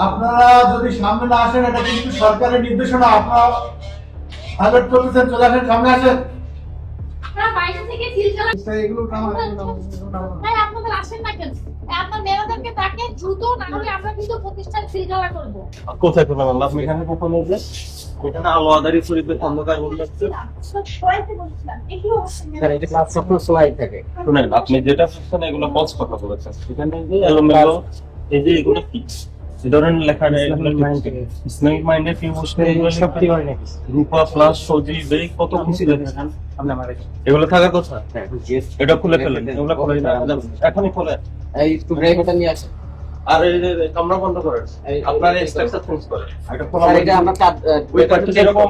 আপনারা যদি সামনে না আসেন, এটা কিন্তু সরকারের নির্দেশনা। আপনারা হাইলাইট করতেছেন, চলে আসেন, সামনে আসেন। আপনারা বাইরে থেকে সিলগালা এগুলো ভাই আপনাদের আসেন না কেন? আপনার ম্যানেজারকে তাকে দ্রুত, না হলে আমরা কিন্তু প্রতিষ্ঠান সিলগালা করব। কোথায় করলাম আল্লাহ? আপনি এখানে কখন এসে এখানে আলো আদারি শরীফের অন্ধকার বন্ধ আছে। স্যার এটা ক্লাস সফট স্লাইড থাকে। শুনেন, আপনি যেটা বলছেন এগুলো পজ কথা বলেছেন। এখানে যে এলোমেলো এই যে এগুলো কি এই ধরনের লেখা নেই। ইসলামিক মাইন্ডের কি বসে সব কি হয় নাকি? রূপা প্লাস সজি বেই কত কিছু দেখেন আপনি আমারে এগুলো থাকার কথা। হ্যাঁ, এটা খুলে ফেলেন। এগুলো খুলে না, এখনই খুলে এই একটু ব্রেকটা নিয়ে আসেন। আর এই যে কামরা বন্ধ করেন, আপনার স্ট্রাকচার চেঞ্জ করেন। এটা কোন স্যার এটা আমরা কাজ ওই পার্টি যেরকম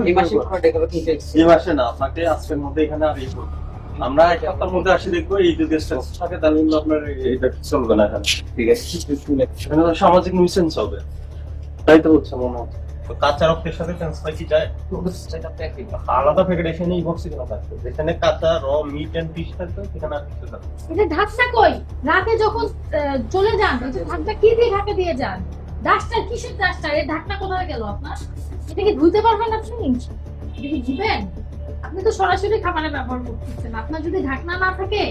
এই মাসে পুরো ডেকোরেশন শেষ। এই মাসে না, আপনাকে আজকের মধ্যে এখানে আর এই করব। আমরা এক সপ্তাহের মধ্যে আসি দেখবো এই যদি স্ট্রাকচার থাকে তাহলে কিন্তু আপনার এটা চলবে না এখানে। ঠিক আছে, এখানে তো সামাজিক নিউসেন্স হবে। তাই তো হচ্ছে মনে হচ্ছে। তো কাঁচা রক্তের সাথে ট্রান্সফার কি যায়? সেটা প্যাকেট। আলাদা প্যাকেট এখানে এই বক্সে কেন থাকবে? যেখানে কাঁচা র মিট এন্ড ফিশ থাকবে সেখানে আর কিছু থাকবে। এটা ঢাকনা কই? রাতে যখন চলে যান, এই যে ঢাকনা কি দিয়ে ঢাকা দিয়ে যান? ডাস্টার, কিসের ডাস্টার? এই ঢাকনা কোথায় গেল আপনার? এটা কি ধুইতে পারবেন আপনি? এটা কি ধুবেন? আপনি তো সরাসরি খাবারে ব্যবহার করতেছেন। আপনার যদি ঢাকনা না থাকে,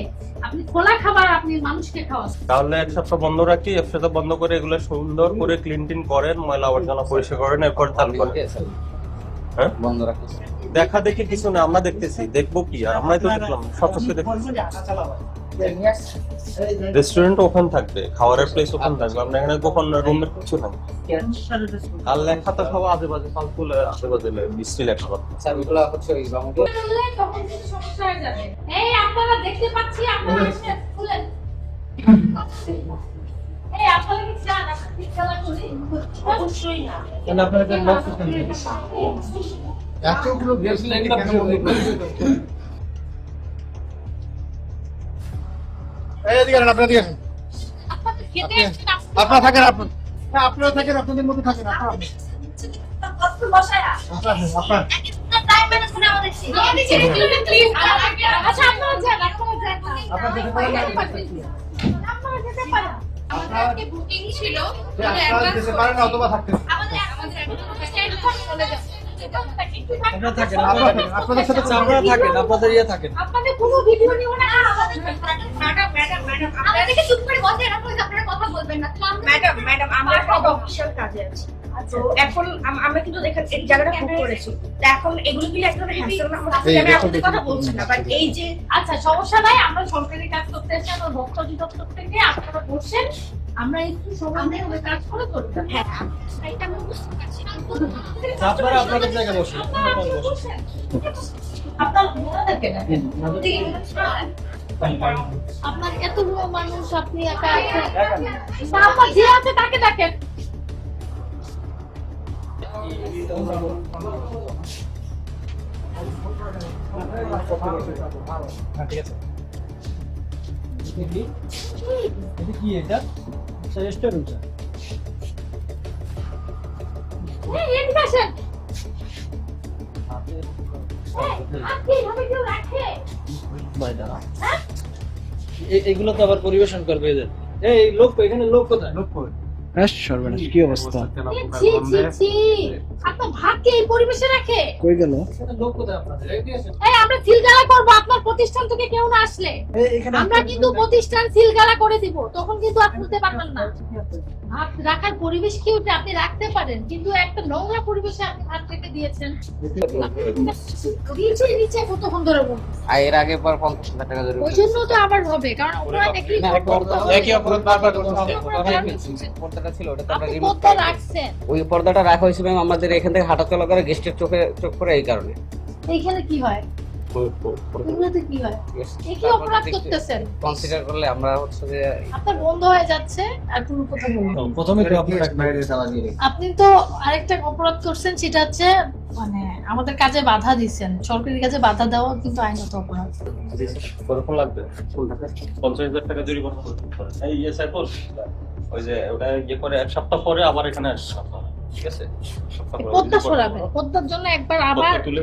আপনি খোলা খাবার আপনি মানুষকে খাওয়ান। তাহলে এক সপ্তাহ বন্ধ রাখি, এক সপ্তাহ বন্ধ করে এগুলো সুন্দর করে ক্লিন টিন করেন, ময়লা আবর্জনা পরিষ্কার করেন, এরপর চালু করেন। হ্যাঁ, বন্ধ রাখুন। দেখা দেখি কিছু না, আমরা দেখতেছি, দেখবো কি আর আমরাই তো দেখলাম, সবচেয়ে দেখতেছি। রেস্টুরেন্ট ওপেন থাকবে, খাবারের প্লেস ওপেন থাকবে, আমরা এখানে গোপন রুমের কিছু নাই। আর লেখাটা সব আজে বাজে ফালতু আজে বাজে মিষ্টি লেখা কথা। স্যার ওগুলো হচ্ছে ওই বামুকে খুললে তখন কিন্তু সমস্যা হয়ে যাবে। এই আপনারা দেখতে পাচ্ছি, আপনারা এসে খুলেন। এই আপনারা কি চান আমরা সিলগালা করি? অবশ্যই না। কেন আপনারা এটা লক করতেন? এতগুলো গ্যাস লাইন কেন বন্ধ করতেন? এই এদিকে আসেন, আপনারা এদিকে আসেন। আপনাদের খেতে আসছেন, আপনারা থাকেন, হ্যাঁ, আপনারা থাকেন, আপনাদের মধ্যে থাকেন। আপনারা কষ্ট বসায়া আপনারা আপনারা টাইম ম্যানেজ করে আমাদের ছিল। আপনি ছেড়ে দিলেন প্লিজ। আচ্ছা আপনারা যান, আপনারা যান। আপনারা যেতে পারেন না। আপনারা যেতে পারেন। আমাদের আজকে বুকিং ছিল। আপনারা যেতে পারেন না অথবা থাকতেন। আমাদের স্ট্যান্ড ফোন চলে যাচ্ছে। আপনারা থাকেন, আপনাদের সাথে আপনারা থাকেন, আপনাদের ইয়ে থাকেন। আপনাদের কোনো ভিডিও নিও না। ম্যাডাম আপনাদেরকে চুপ করে বসে রাখো, আপনারা কথা বলবেন না। ম্যাডাম আমরা একটা অফিসিয়াল কাজে আছি। তো এখন আমরা কিন্তু দেখেন এই জায়গাটা বুক করেছি। তো এখন এগুলো কি একটা হ্যাসেল না? আমি আপনাদের কথা বলছি না, বাট এই যে আচ্ছা সমস্যা নাই, আমরা সরকারি কাজ করতে এসে আমরা ভক্ত অধিদপ্তর থেকে আপনারা বসেন, আমরা একটু সময় নিয়ে ওই কাজ করে করতে। হ্যাঁ এটা আমি বুঝতে পারছি। আপনারা আপনাদের জায়গায় বসুন। আপনার ওনাদেরকে ডাকেন। আপনার এতগুলো মানুষ, আপনি একা আছেন। আপনার যে আছে তাকে ডাকেন। ঠিক আছে। এটা কি এটা? রেস্টুরেন্ট। এদিকে আসেন। আপনি এভাবে কেউ রাখে? হ্যাঁ? এগুলো তো আবার পরিবেশন করবে এদের। এই লোক এখানে লোক কোথায়? লোক কই? সর্বনাশ, কি অবস্থা? ছি ছি ছি, আপনার ভাগ্যে এই পরিবেশে রাখে? কই গেল? লোক কোথায় আপনাদের? এই দিয়ে আসেন। এই আমরা সিলগালা করব আপনার প্রতিষ্ঠান থেকে কেউ না আসলে। আমরা কিন্তু প্রতিষ্ঠান সিলগালা করে দিব, তখন কিন্তু আর খুলতে পারবেন না। ভাত রাখার পরিবেশ কি ওটা আপনি রাখতে পারেন, কিন্তু একটা নোংরা পরিবেশে আপনি ভাত রেখে দিয়েছেন। নিচে নিচে কতক্ষণ ধরে বলবো? আর এর আগে পর 50,000 টাকা জরিমানা। ওই জন্য তো আবার হবে, কারণ ওরা দেখলি একই অপরাধ বারবার করছে। পর্দাটা ছিল ওটা তো আমরা আপনি রিমুভ কত রাখছেন। ওই পর্দাটা রাখা হয়েছে ম্যাম আমাদের এখান থেকে হাঁটা চলা করে গেস্টের চোখ করে এই কারণে। এইখানে কি হয়? এগুলোতে কি হয়? একই অপরাধ করতেছেন। কনসিডার করলে আমরা হচ্ছে যে আপনার বন্ধ হয়ে যাচ্ছে আর কোনো কথা বলবেন না। প্রথমে তো আপনি বাইরে চালা দিয়ে আপনি তো আরেকটা অপরাধ করছেন, সেটা হচ্ছে মানে আমাদের কাজে বাধা দিচ্ছেন। সরকারি কাজে বাধা দেওয়া কিন্তু আইনত অপরাধ। কতক্ষণ লাগবে? 50,000 টাকা জরিমানা করতে হবে। এই সাইফুল, ওই যে ওটা ইয়ে করে এক সপ্তাহ পরে আবার এখানে আসছে। ঠিক আছে, সপ্তাহ পরে পদ্মা সরাবে, পদ্মার জন্য একবার আবার তুলে